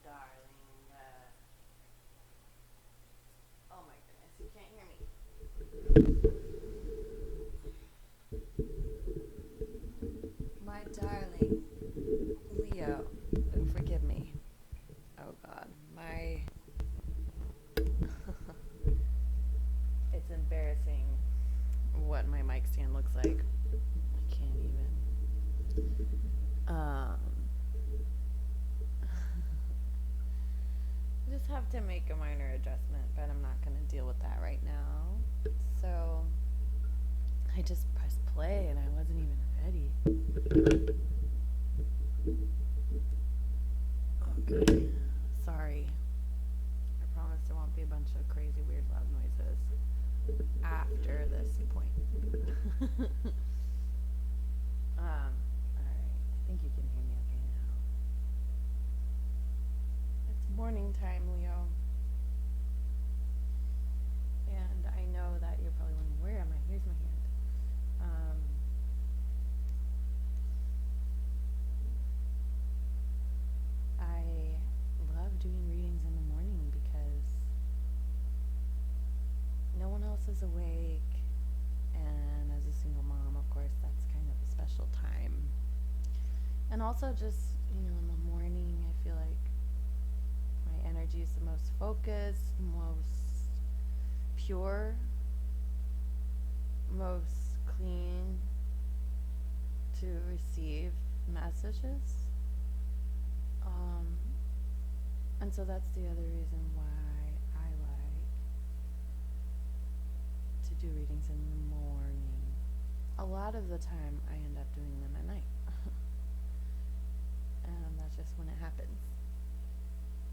darling. Oh my goodness, you can't hear me. My darling Leo, forgive me. Oh God, it's embarrassing what my mic stand looks like. I can't even. I just have to make a minor adjustment, but I'm not going to deal with that right now. So I just pressed play and I wasn't even ready. Okay. Sorry. I promise there won't be a bunch of crazy, weird, loud noises after this point. Alright. I think you can hear me okay now. It's morning time, Leo. And I know that you're probably wondering, where am I? Here's my hand. I love doing readings in the morning because no one else is awake, and as a single mom, of course, that's kind of a special time. And also just, in the morning, I feel like my energy is the most focused, most pure, most clean to receive messages. And so that's the other reason why I like to do readings in the morning. A lot of the time I end up doing them at night. And that's just when it happens.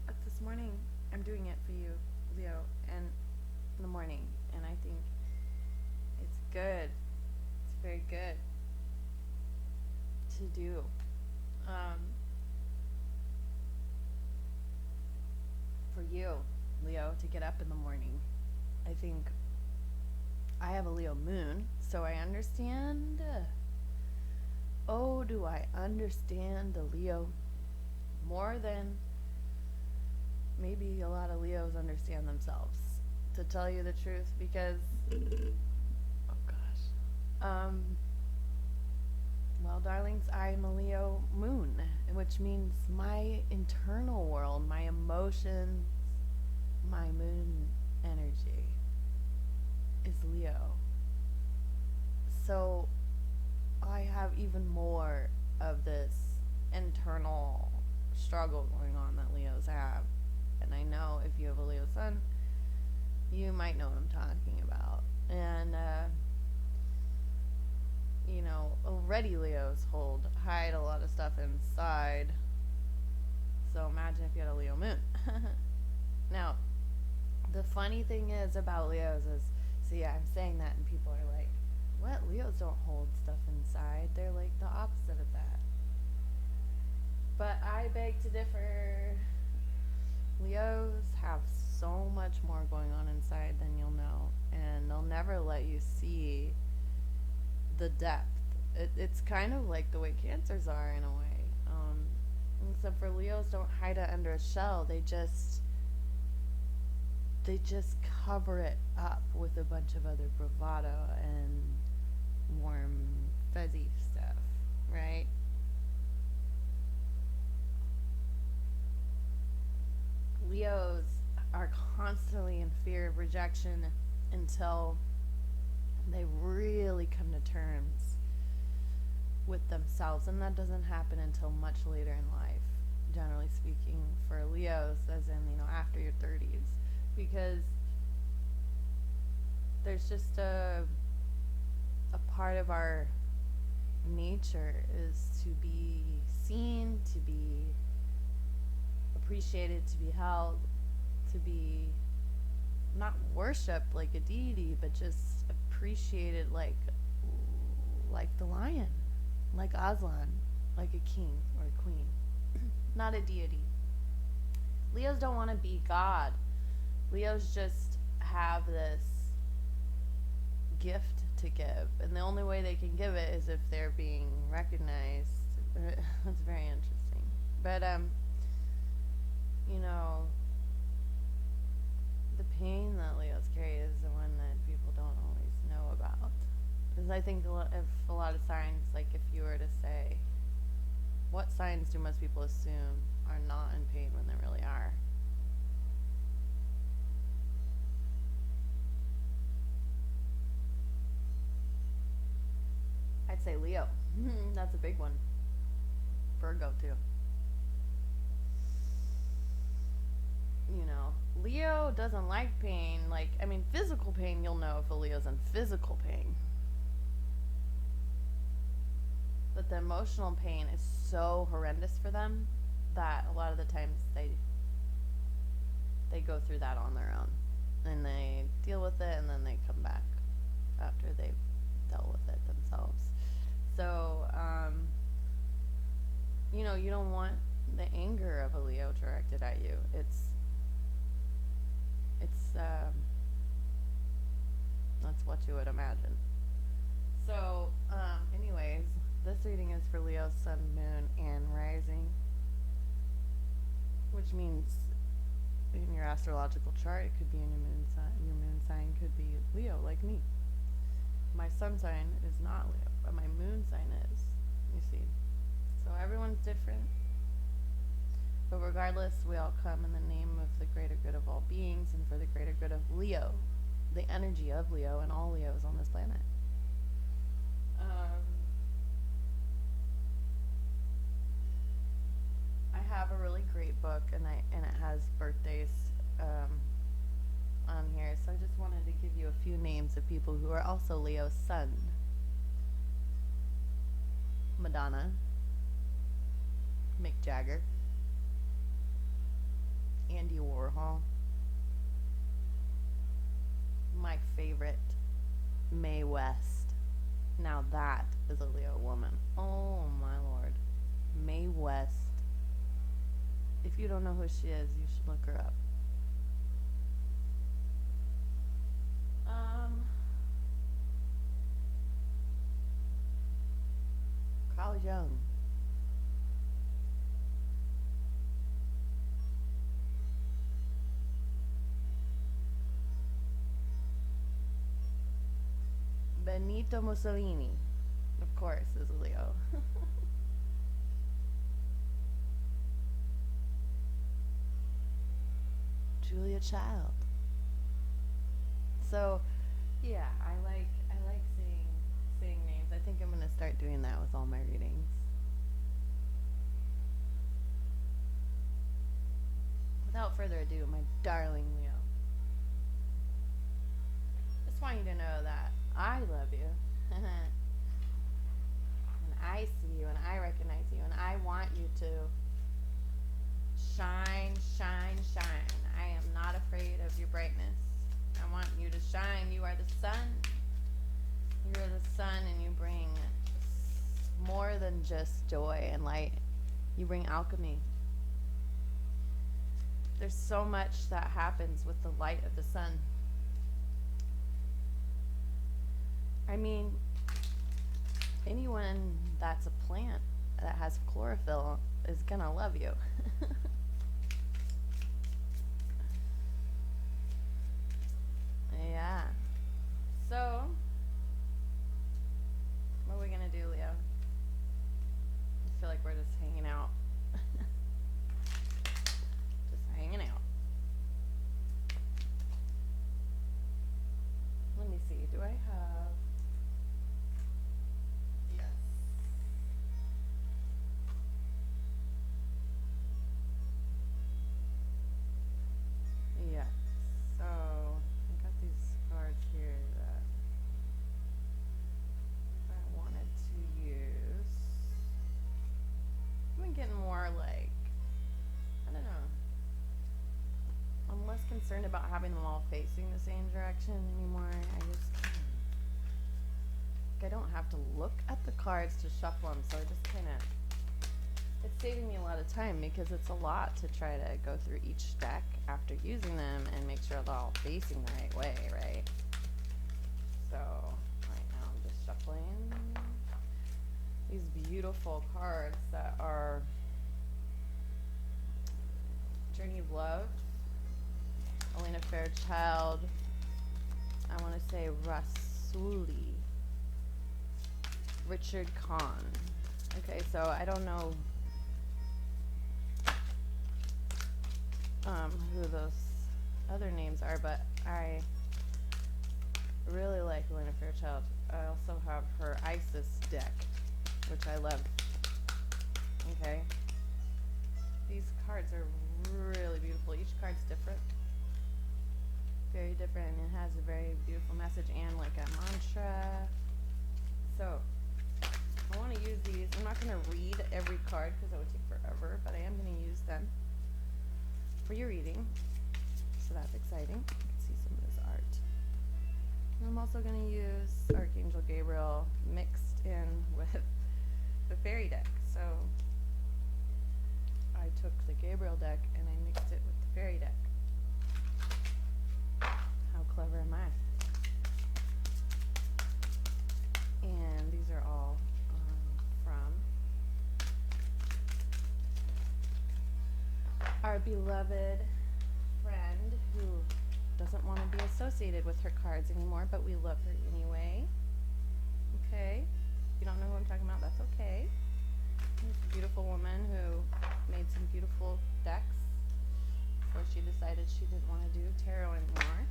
But this morning I'm doing it for you, Leo, and in the morning. And I think it's good. It's very good to do. For you, Leo, to get up in the morning. I think I have a Leo moon, so I understand. Oh, do I understand the Leo more than maybe a lot of Leos understand themselves, to tell you the truth, because oh gosh. Well, darlings, I'm a Leo moon, which means my internal world, my emotions, my moon energy is Leo. So I have even more of this internal struggle going on that Leos have. And I know if you have a Leo sun, you might know what I'm talking about. And already Leos hide a lot of stuff inside. So imagine if you had a Leo moon. Now, the funny thing is about Leos is, I'm saying that and people are like, what? Leos don't hold stuff inside. They're like the opposite of that. But I beg to differ. Leos have so much more going on inside than you'll know. And they'll never let you see the depth. It's kind of like the way Cancers are in a way. Except for Leos don't hide it under a shell. They just cover it up with a bunch of other bravado and warm, fuzzy stuff, right? Leos are constantly in fear of rejection until they really come to terms with themselves, and that doesn't happen until much later in life, generally speaking, for Leos, as in, after your 30s, because there's just a part of our nature is to be seen, to be appreciated, to be held, to be not worshipped like a deity, but just appreciated like the lion, like Aslan, like a king or a queen, not a deity. Leos don't want to be God. Leos just have this gift to give, and the only way they can give it is if they're being recognized. That's very interesting. But you know, the pain that Leos carry is the one that people don't always know about. Because I think if a lot of signs, like if you were to say, what signs do most people assume are not in pain when they really are? I'd say Leo. That's a big one. Virgo, too. You know, Leo doesn't like pain. Like, I mean, physical pain, you'll know if a Leo's in physical pain. But the emotional pain is so horrendous for them that a lot of the times they go through that on their own. And they deal with it, and then they come back after they've dealt with it themselves. So, you know, you don't want the anger of a Leo directed at you. That's what you would imagine. So, anyways, this reading is for Leo, Sun, Moon, and Rising, which means in your astrological chart, it could be in your moon sign. Your moon sign could be Leo, like me. My sun sign is not Leo, but my moon sign is. You see, so everyone's different. But regardless, we all come in the name of the greater good of all beings and for the greater good of Leo, the energy of Leo and all Leos on this planet. I have a really great book, and it has birthdays on here. So I just wanted to give you a few names of people who are also Leo's sun. Madonna, Mick Jagger, Andy Warhol, my favorite, Mae West. Now that is a Leo woman. Oh my lord. Mae West. If you don't know who she is, you should look her up. Carl Jung. Benito Mussolini, of course, is a Leo. Julia Child. So, yeah, I like saying names. I think I'm gonna start doing that with all my readings. Without further ado, my darling Leo, just want you to know that I love you. And I see you and I recognize you and I want you to shine, shine, shine. I am not afraid of your brightness. I want you to shine. You are the sun. You are the sun, and you bring more than just joy and light. You bring alchemy. There's so much that happens with the light of the sun. I mean, anyone that's a plant that has chlorophyll is gonna love you. Yeah. So, what are we gonna do, Leo? I feel like we're just hanging out. Just hanging out. Let me see. Do I have... Yes. Yeah. So, I got these cards here that I wanted to use. I've been getting more like, I don't know. I'm less concerned about having them all facing the same direction anymore. I don't have to look at the cards to shuffle them, so I just kind of, it's saving me a lot of time because it's a lot to try to go through each deck after using them and make sure they're all facing the right way, right? So right now I'm just shuffling these beautiful cards that are Journey of Fairchild. I want to say Rasuli. Richard Kahn. Okay, so I don't know who those other names are, but I really like Elena Fairchild. I also have her Isis deck, which I love. Okay. These cards are really beautiful. Each card's different. Very different, and it has a very beautiful message and like a mantra. So, I want to use these. I'm not going to read every card because that would take forever, but I am going to use them for your reading. So that's exciting. You can see some of this art. And I'm also going to use Archangel Gabriel mixed in with the fairy deck. So I took the Gabriel deck and I mixed it with the fairy deck. How clever am I? And these are all from our beloved friend who doesn't want to be associated with her cards anymore, but we love her anyway. Okay? If you don't know who I'm talking about, that's okay. She's a beautiful woman who made some beautiful decks before she decided she didn't want to do tarot anymore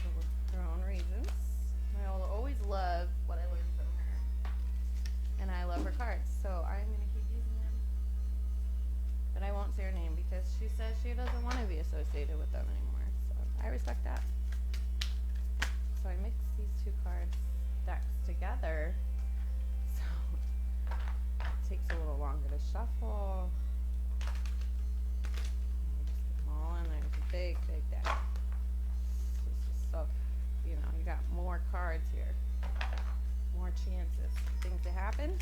for her own reasons. I'll always love what I learned from her. And I love her cards, so I'm going to keep using them. But I won't say her name because she says she doesn't want to be associated with them anymore. So I respect that. So I mixed these two decks together. So it takes a little longer to shuffle. Just put them all in there. It's a big, big deck. This is so, you got more cards here. More chances for things to happen.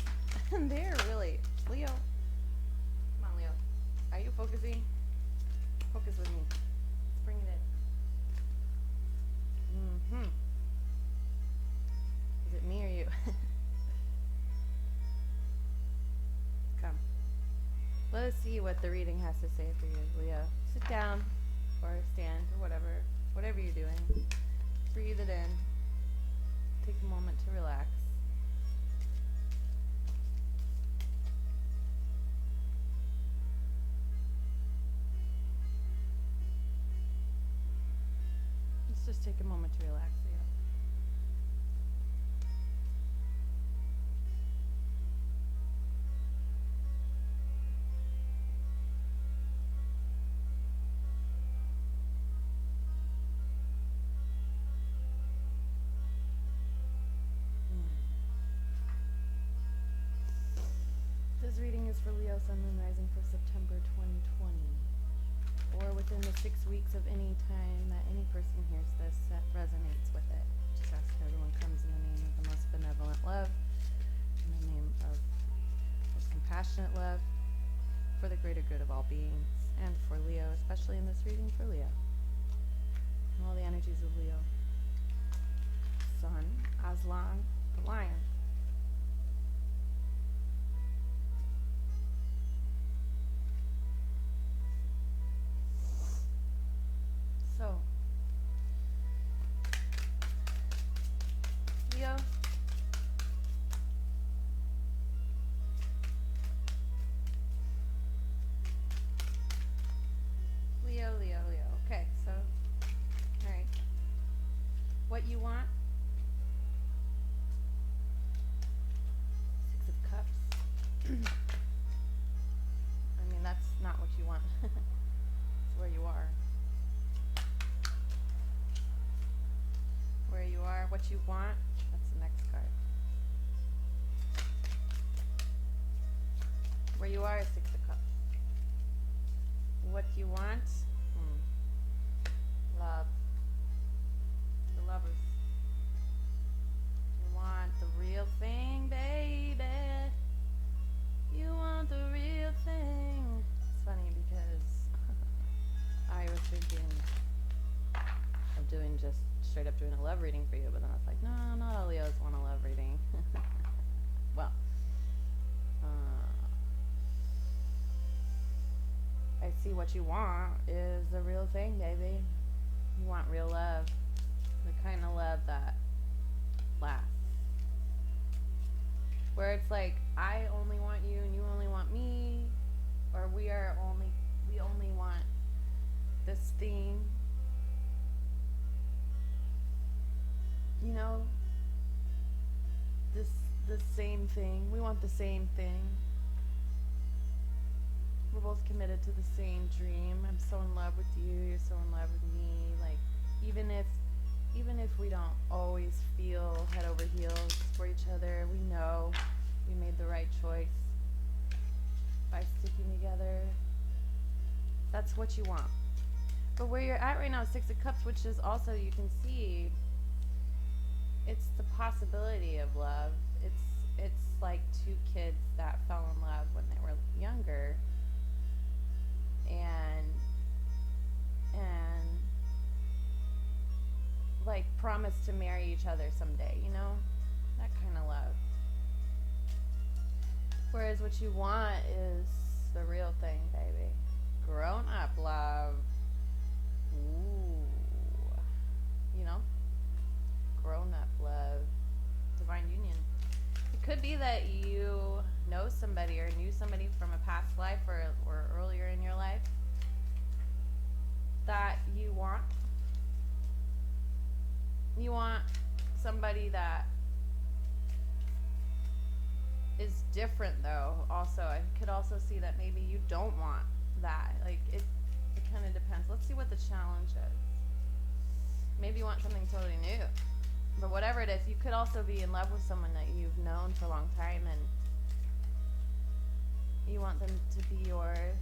And they're really, Leo. Come on, Leo. Are you focusing? Focus with me. Let's bring it in. Is it me or you? Come. Let us see what the reading has to say for you, Leo. Sit down or stand or whatever you're doing. Breathe it in. Take a moment to relax. Let's just take a moment to relax, Leo. This reading is for Leo, Sun, Moon, Rising for September 2020. Or within the 6 weeks of any time that any person hears this that resonates with it. Just ask that everyone comes in the name of the most benevolent love, in the name of most compassionate love, for the greater good of all beings, and for Leo, especially in this reading for Leo. And all the energies of Leo. Sun, Aslan, the lion. So, Leo, Leo. Okay, so, all right. What you want? 6 of Cups. I mean, that's not what you want. It's where you are. Where you are, what you want, that's the next card. Where you are is 6 of Cups. What you want? Love. The Lovers. You want the real thing, baby. You want the real thing. It's funny because I was thinking of doing just straight up doing a love reading for you, but then I was like, no, not all Leos want a love reading. Well, I see what you want is the real thing, baby. You want real love. The kind of love that lasts. Where it's like, I only want you and you only want me. Or we only want this thing. You know? The same thing. We want the same thing. We're both committed to the same dream. I'm so in love with you. You're so in love with me. Like, even if we don't always feel head over heels for each other, we know we made the right choice by sticking together. That's what you want. But where you're at right now, Six of Cups, which is also, you can see, it's the possibility of love. It's like two kids that fell in love when they were younger, and like promised to marry each other someday, you know? That kind of love. Whereas what you want is the real thing, baby. Grown up love. Ooh. You know? Grown up love. Divine union. It could be that you know somebody or knew somebody from a past life or earlier in your life that you want. You want somebody that is different, though. Also, I could also see that maybe you don't want that. Like, it kind of depends. Let's see what the challenge is. Maybe you want something totally new. But whatever it is, you could also be in love with someone that you've known for a long time and you want them to be yours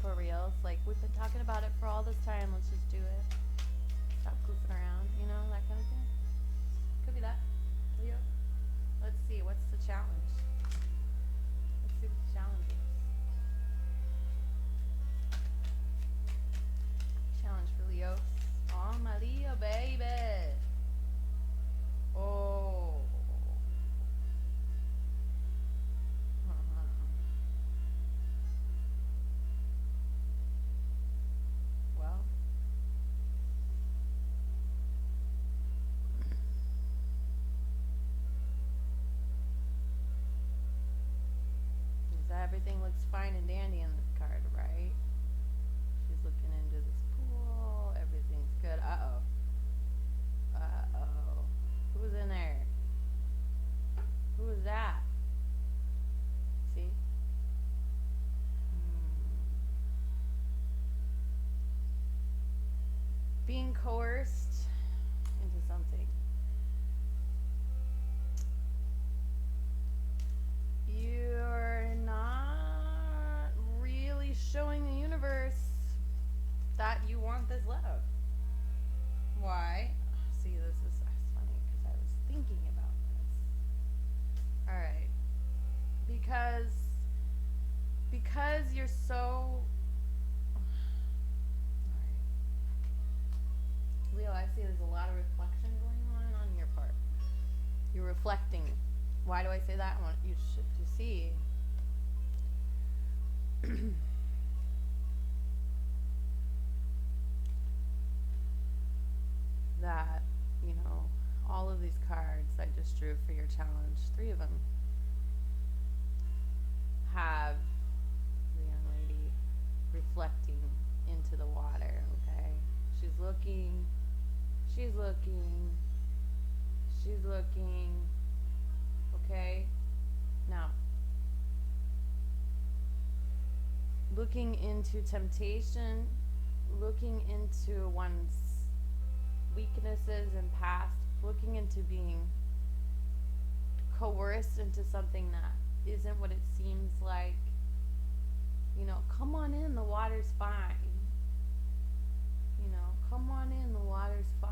for real. It's like, we've been talking about it for all this time, let's just do it. Stop goofing around, you know, that kind of thing. Could be that. Leo. Let's see, what's the challenge? Let's see what the challenge is. Challenge for Leo. Oh, my Leo, baby. Oh. Well. Everything looks fine and dandy in this card, right? She's looking into this pool. Everything's good. Uh-oh. Uh-oh. Who's in there? Who is that? See? Being coerced into something. You're not really showing the universe that you want this love. Why? See, this is funny because I was thinking about this. Alright. Because you're so... Alright. Leo, I see there's a lot of reflection going on your part. You're reflecting. Why do I say that? I want you to see that, you know, all of these cards I just drew for your challenge, 3 of them, have the young lady reflecting into the water, okay? She's looking, okay? Now, looking into temptation, looking into one's weaknesses and past, looking into being coerced into something that isn't what it seems like. You know, come on in, the water's fine. You know, come on in, the water's fine.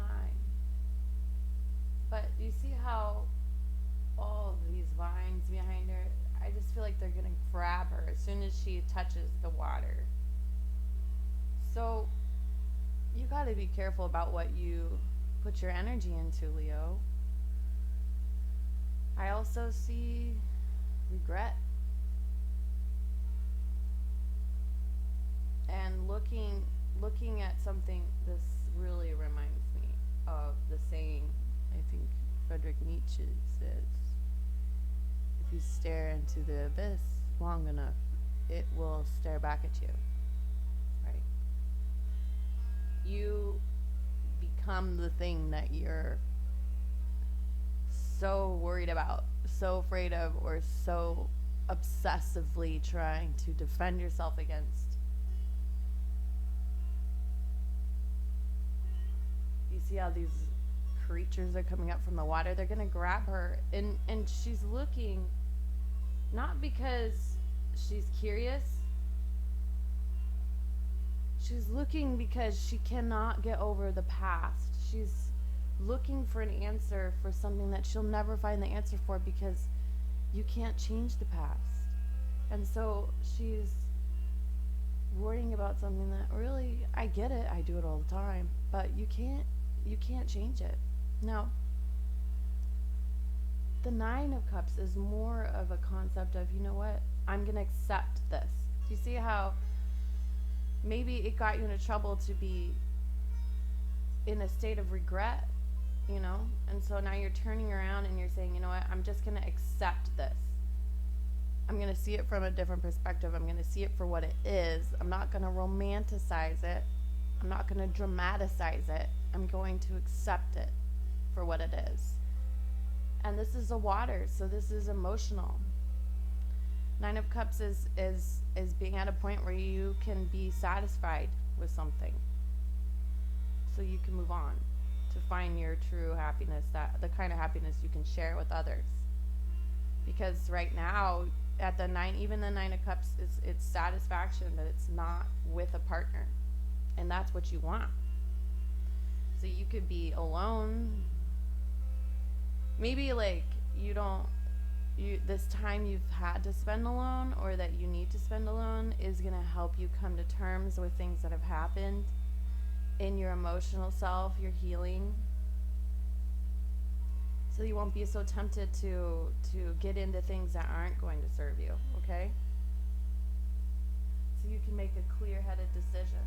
But you see how all of these vines behind her, I just feel like they're gonna grab her as soon as she touches the water. So you gotta be careful about what you put your energy into, Leo. I also see regret. looking at something. This really reminds me of the saying, I think Friedrich Nietzsche says, if you stare into the abyss long enough, it will stare back at you. Right? You become the thing that you're so worried about, so afraid of, or so obsessively trying to defend yourself against. You see how these creatures are coming up from the water? They're gonna grab her, and she's looking, not because she's curious. She's looking because she cannot get over the past. She's looking for an answer for something that she'll never find the answer for, because you can't change the past. And so she's worrying about something that really, I get it, I do it all the time, but you can't change it. Now, the Nine of Cups is more of a concept of, you know what, I'm going to accept this. Do you see how maybe it got you into trouble to be in a state of regret, you know? And so now you're turning around and you're saying, you know what, I'm just going to accept this. I'm going to see it from a different perspective. I'm going to see it for what it is. I'm not going to romanticize it. I'm not going to dramatize it. I'm going to accept it for what it is. And this is a water, so this is emotional. Nine of Cups is being at a point where you can be satisfied with something, so you can move on to find your true happiness, that the kind of happiness you can share with others. Because right now, at the even the Nine of Cups, it's satisfaction that it's not with a partner, and that's what you want. So you could be alone. Maybe like this time you've had to spend alone, or that you need to spend alone, is going to help you come to terms with things that have happened in your emotional self, your healing. So you won't be so tempted to get into things that aren't going to serve you, okay? So you can make a clear-headed decision.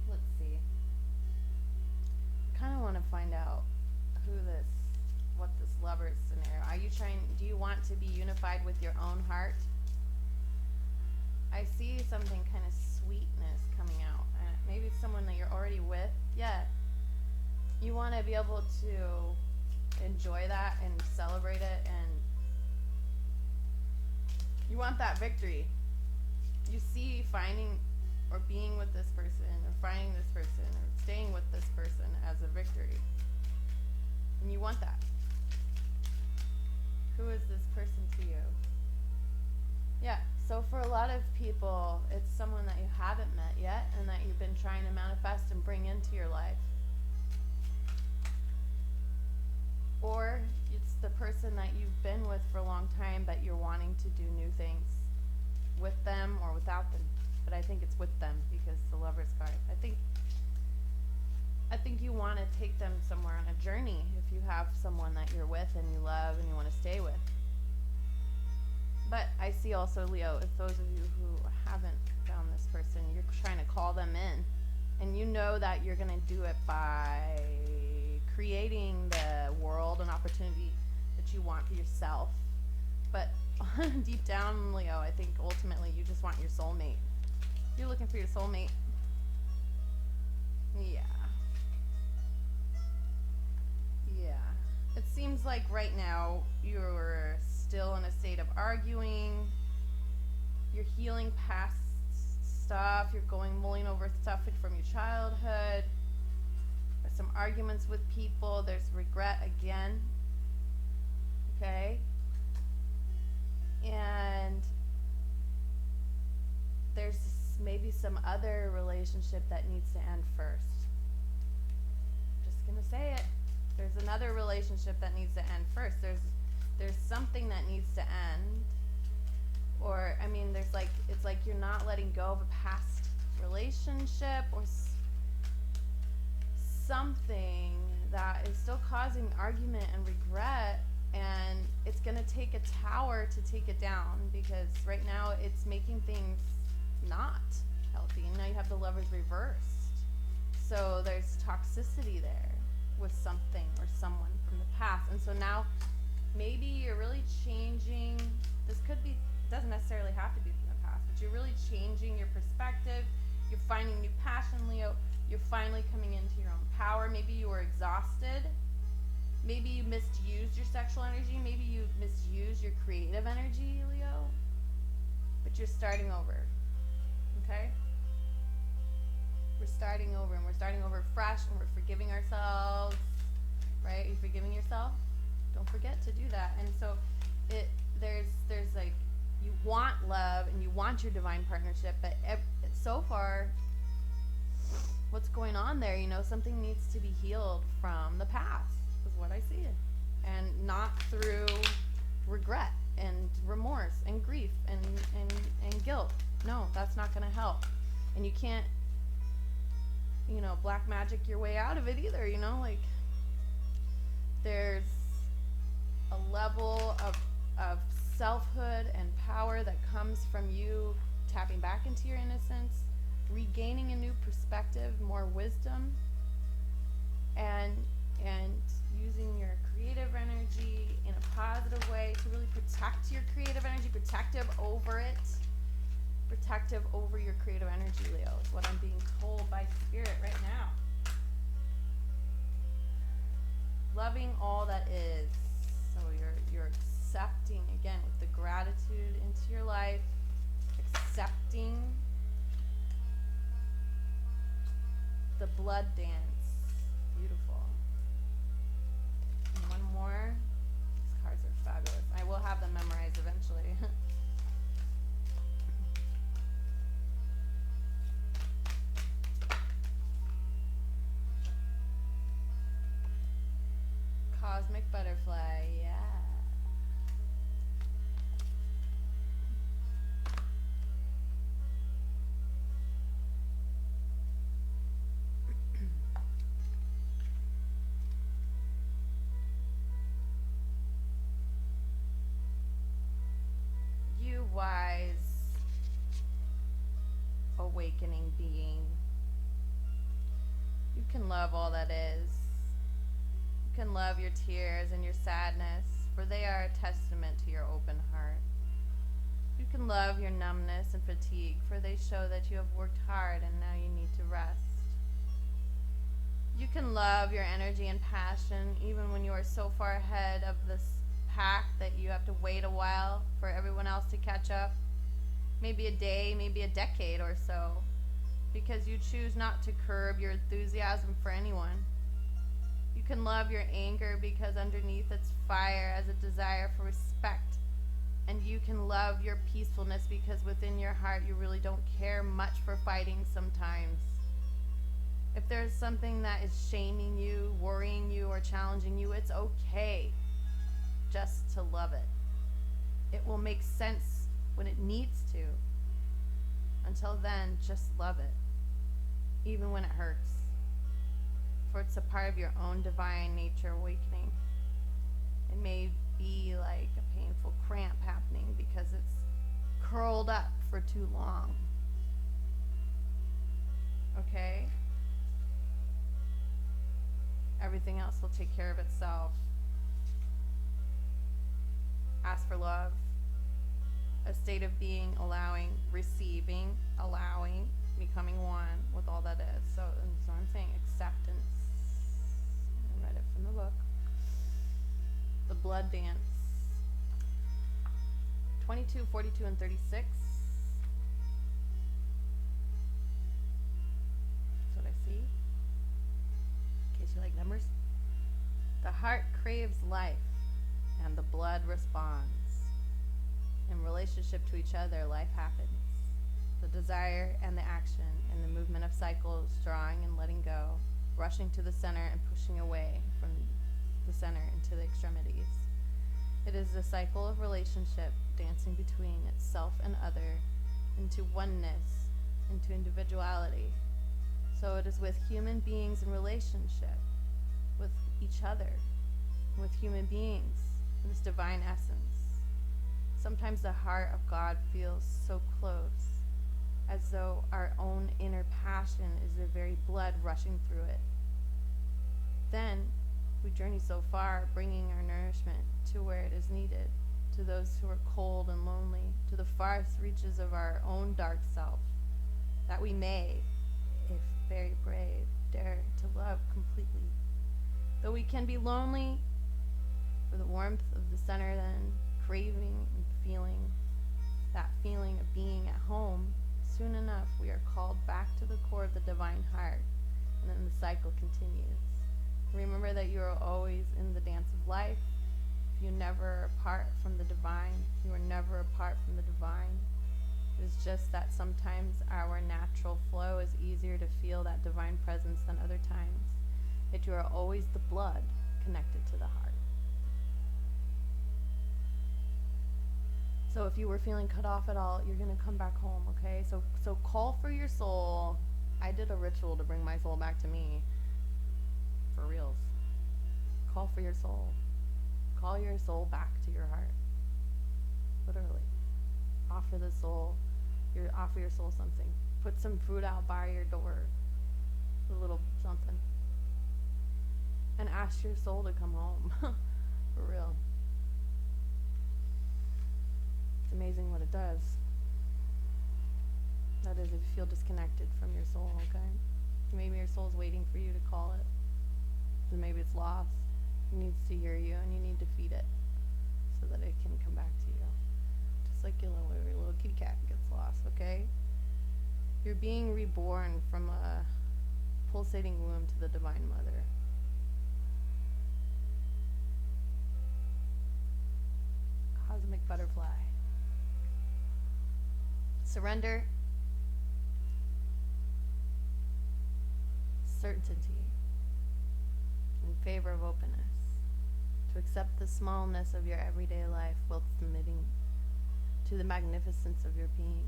Let's see. I kind of want to find out what this Lovers scenario. Do you want to be unified with your own heart? I see something kind of sweetness coming out. Maybe it's someone that you're already with. Yeah. You want to be able to enjoy that and celebrate it, and you want that victory. You see finding or being with this person, or finding this person, or staying with this person as a victory. And you want that. Who is this person to you? Yeah, so for a lot of people, it's someone that you haven't met yet and that you've been trying to manifest and bring into your life. Or it's the person that you've been with for a long time, but you're wanting to do new things with them or without them. But I think it's with them, because the Lover's card. I think you want to take them somewhere on a journey if you have someone that you're with and you love and you want to stay with. But I see also, Leo, if those of you who haven't found this person, you're trying to call them in. And you know that you're going to do it by creating the world and opportunity that you want for yourself. But deep down, Leo, I think ultimately you just want your soulmate. You're looking for your soulmate. Yeah. Yeah. It seems like right now you're still in a state of arguing. You're healing past stuff. You're mulling over stuff from your childhood. There's some arguments with people. There's regret again. Okay? And there's maybe some other relationship that needs to end first. Just gonna say it. There's another relationship that needs to end first. There's something that needs to end. Or, I mean, it's like you're not letting go of a past relationship, or something that is still causing argument and regret, And it's going to take a tower to take it down, because right now it's making things not healthy. And now you have the lovers reversed. So there's toxicity there with something or someone from the past. And so now maybe you're really changing. This could be, doesn't necessarily have to be from the past, but you're really changing your perspective. You're finding new passion, Leo. You're finally coming into your own power. Maybe you were exhausted. Maybe you misused your sexual energy. Maybe you misused your creative energy, Leo. But you're starting over. Okay? We're starting over, and we're starting over fresh, and we're forgiving ourselves. Right? Are you forgiving yourself? Don't forget to do that. And so there's like, you want love and you want your divine partnership, but so far, what's going on there? Something needs to be healed from the past, is what I see. And not through regret and remorse and grief and guilt. No, that's not going to help. And you can't, black magic your way out of it either, like, there's a level of selfhood and power that comes from you tapping back into your innocence, regaining a new perspective, more wisdom, and using your creative energy in a positive way to really protect your creative energy, protective over your creative energy, Leo, is what I'm being told by Spirit right now. Loving all that is. So you're accepting, again, with the gratitude into your life, accepting the blood dance. Beautiful. And one more. These cards are fabulous. I will have them memorized eventually. Cosmic butterfly, yeah. You wise, awakening being, you can love all that is. You can love your tears and your sadness, for they are a testament to your open heart. You can love your numbness and fatigue, for they show that you have worked hard and now you need to rest. You can love your energy and passion, even when you are so far ahead of this pack that you have to wait a while for everyone else to catch up. Maybe a day, maybe a decade or so, because you choose not to curb your enthusiasm for anyone. You can love your anger because underneath its fire as a desire for respect. And you can love your peacefulness because within your heart you really don't care much for fighting sometimes. If there's something that is shaming you, worrying you, or challenging you, it's okay just to love it. It will make sense when it needs to. Until then, just love it, even when it hurts. For it's a part of your own divine nature awakening. It may be like a painful cramp happening because it's curled up for too long. Okay? Everything else will take care of itself. Ask for love. A state of being, allowing, receiving, allowing, becoming one with all that is. So I'm saying acceptance. I read it from the book. The blood dance. 22, 42, and 36. That's what I see. In case you like numbers. The heart craves life, and the blood responds. In relationship to each other, life happens. The desire and the action and the movement of cycles, drawing and letting go, rushing to the center and pushing away from the center into the extremities. It is a cycle of relationship, dancing between itself and other, into oneness, into individuality. So it is with human beings in relationship, with each other, with human beings, this divine essence. Sometimes the heart of God feels so close, as though our own inner passion is the very blood rushing through it. Then we journey so far, bringing our nourishment to where it is needed, to those who are cold and lonely, to the farthest reaches of our own dark self, that we may, if very brave, dare to love completely. Though we can be lonely for the warmth of the center, then craving and feeling, that feeling of being at home, soon enough we are called back to the core of the divine heart, and then the cycle continues. Remember that you are always in the dance of life. If you never apart from the divine, you are never apart from the divine. It is just that sometimes our natural flow is easier to feel that divine presence than other times. Yet you are always the blood connected to the heart. So if you were feeling cut off at all, you're going to come back home, okay? So call for your soul. I did a ritual to bring my soul back to me. For reals. Call for your soul. Call your soul back to your heart. Literally. Offer the soul. Offer your soul something. Put some food out by your door. A little something. And ask your soul to come home. For real. It's amazing what it does. That is, if you feel disconnected from your soul, okay? Maybe your soul's waiting for you to call it. So maybe it's lost. It needs to hear you, and you need to feed it so that it can come back to you. Just like your little kitty cat gets lost, okay? You're being reborn from a pulsating womb to the Divine Mother. Cosmic butterfly. Surrender. Certainty. In favor of openness. To accept the smallness of your everyday life while submitting to the magnificence of your being.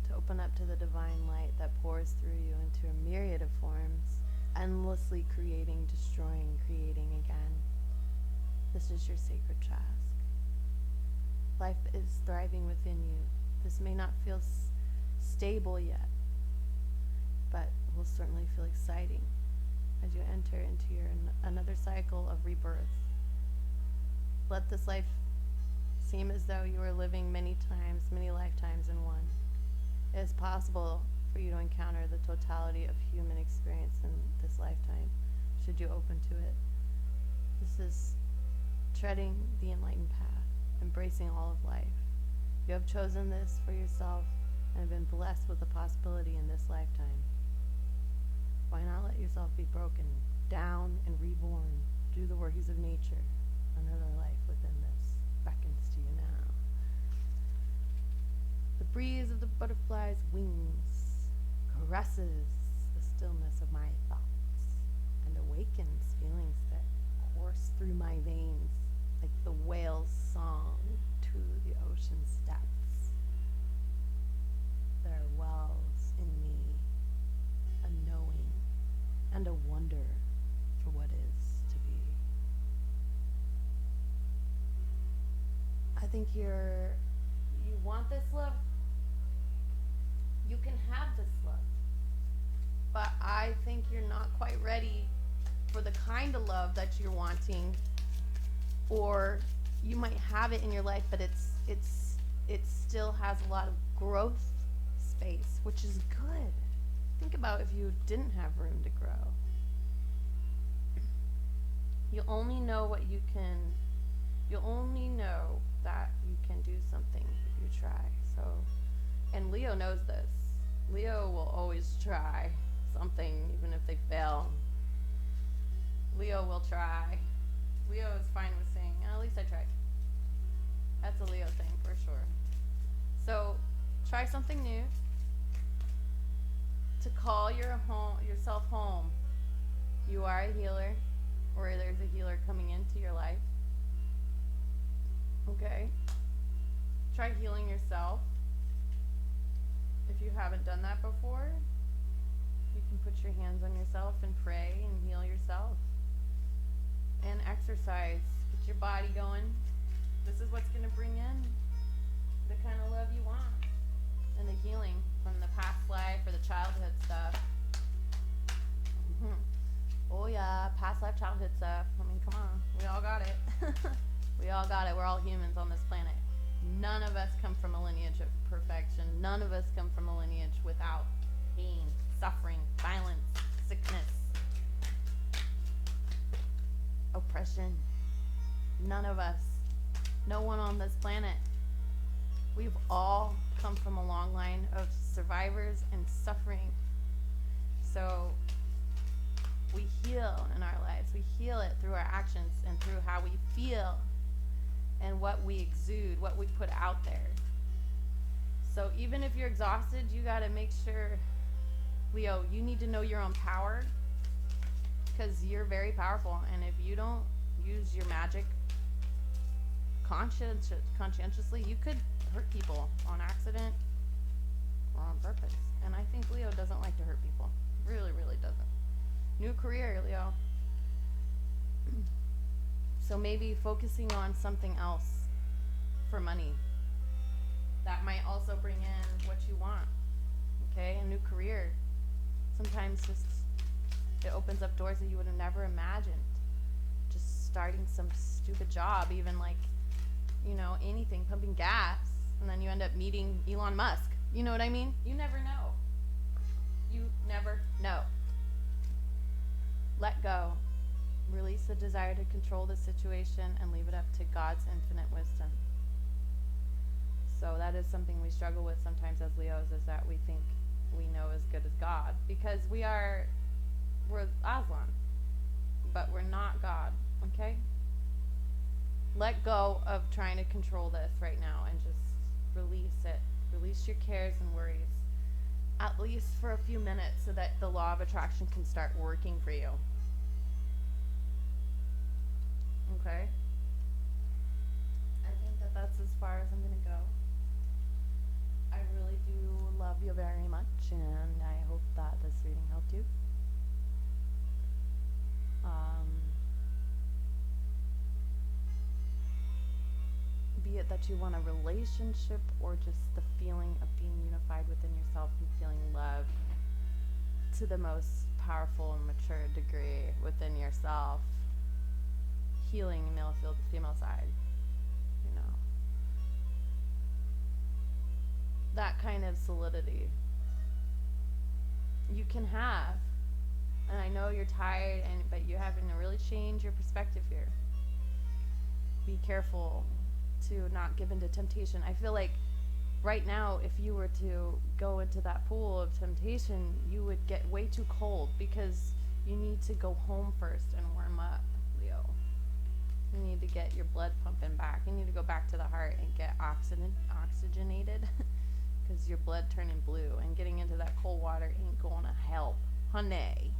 To open up to the divine light that pours through you into a myriad of forms, endlessly creating, destroying, creating again. This is your sacred task. Life is thriving within you. This may not feel stable yet, but will certainly feel exciting as you enter into your another cycle of rebirth. Let this life seem as though you are living many times, many lifetimes in one. It is possible for you to encounter the totality of human experience in this lifetime, should you open to it. This is treading the enlightened path, embracing all of life. You have chosen this for yourself and have been blessed with the possibility in this lifetime. Why not let yourself be broken down and reborn through the workings of nature? Another life within this beckons to you now. The breeze of the butterfly's wings caresses the stillness of my thoughts and awakens feelings that course through my veins like the whale's song to the ocean's depths. There wells in me a knowing and a wonder for what is to be. I think you want this love. You can have this love. But I think you're not quite ready for the kind of love that you're wanting. Or you might have it in your life, but it still has a lot of growth space, which is good. Think about if you didn't have room to grow. You only know that you can do something if you try. So, and Leo knows this. Leo will always try something even if they fail. Leo will try. Leo is fine with saying, at least I tried. That's a Leo thing for sure. So try something new. To call yourself home. You are a healer, or there's a healer coming into your life. Okay? Try healing yourself. If you haven't done that before, you can put your hands on yourself and pray and heal yourself. And exercise. Get your body going. This is what's going to bring in the kind of love you want and the healing from the past life or the childhood stuff. Oh yeah, past life, childhood stuff. I mean, come on. We all got it. We all got it. We're all humans on this planet. None of us come from a lineage of perfection. None of us come from a lineage without pain, suffering, violence, sickness, oppression. None of us. No one on this planet. We've all come from a long line of survivors and suffering. So we heal in our lives. We heal it through our actions and through how we feel and what we exude, what we put out there. So even if you're exhausted, you got to make sure, Leo, you need to know your own power, because you're very powerful. And if you don't use your magic conscientiously, you could hurt people on accident or on purpose. And I think Leo doesn't like to hurt people. Really, really doesn't. New career, Leo. So maybe focusing on something else for money. That might also bring in what you want. Okay, a new career. Sometimes just it opens up doors that you would have never imagined. Just starting some stupid job, even like, you know, anything, pumping gas, and then you end up meeting Elon Musk. You know what I mean? You never know. You never know. Let go. Release the desire to control the situation and leave it up to God's infinite wisdom. So that is something we struggle with sometimes as Leos, is that we think we know as good as God, because we're Aslan, but we're not God, okay? Let go of trying to control this right now and just release it. Release your cares and worries, at least for a few minutes, so that the law of attraction can start working for you. Okay? I think that that's as far as I'm going to go. I really do love you very much, and I hope that this reading helped you. Be it that you want a relationship or just the feeling of being unified within yourself and feeling love to the most powerful and mature degree within yourself, healing female side, you know, that kind of solidity you can have. And I know you're tired, but you're having to really change your perspective here. Be careful to not give into temptation. I feel like right now, if you were to go into that pool of temptation, you would get way too cold, because you need to go home first and warm up, Leo. You need to get your blood pumping back. You need to go back to the heart and get oxygenated, because your blood turning blue, and getting into that cold water ain't gonna help, honey.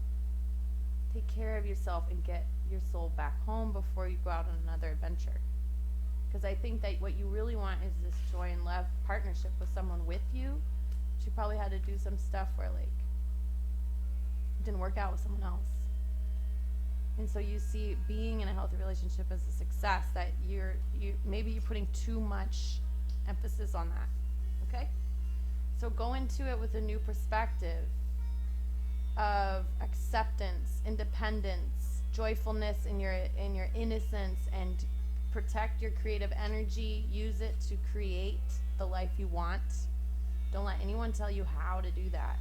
Take care of yourself and get your soul back home before you go out on another adventure. Because I think that what you really want is this joy and love partnership with someone with you. But you probably had to do some stuff where, like, it didn't work out with someone else. And so you see being in a healthy relationship as a success, that maybe you're putting too much emphasis on that. Okay? So go into it with a new perspective of acceptance, independence, joyfulness in your innocence, and protect your creative energy. Use it to create the life you want. Don't let anyone tell you how to do that.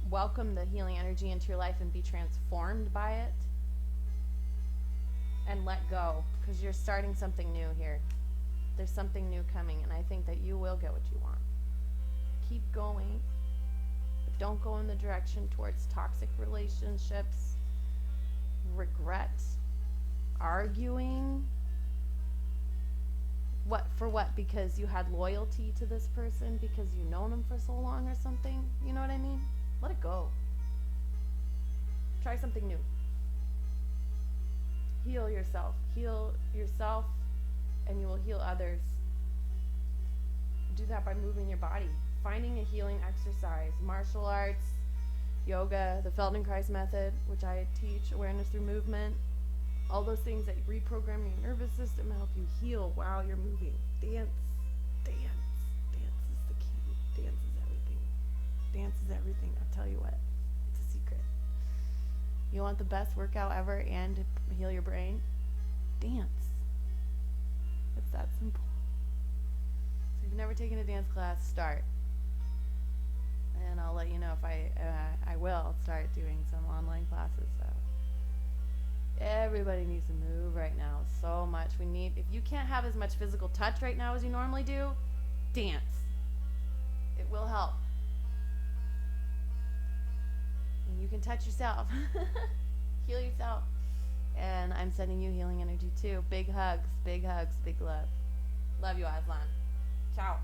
Welcome the healing energy into your life and be transformed by it. And let go, because you're starting something new here. There's something new coming, and I think that you will get what you want. Keep going, but don't go in the direction towards toxic relationships, regret, arguing. What for? What? Because you had loyalty to this person, because you've known them for so long or something. You know what I mean? Let it go. Try something new. Heal yourself. Heal yourself, and you will heal others. Do that by moving your body, finding a healing exercise, martial arts, yoga, the Feldenkrais method, which I teach, awareness through movement. All those things that reprogram your nervous system help you heal while you're moving. Dance, dance, dance is the key. Dance is everything. Dance is everything. I'll tell you what, it's a secret. You want the best workout ever and to heal your brain? Dance. It's that simple. So if you've never taken a dance class, start. And I'll let you know if I will start doing some online classes. So everybody needs to move right now so much. If you can't have as much physical touch right now as you normally do, dance. It will help. And you can touch yourself. Heal yourself. And I'm sending you healing energy too. Big hugs, big love. Love you, Aslan. Ciao.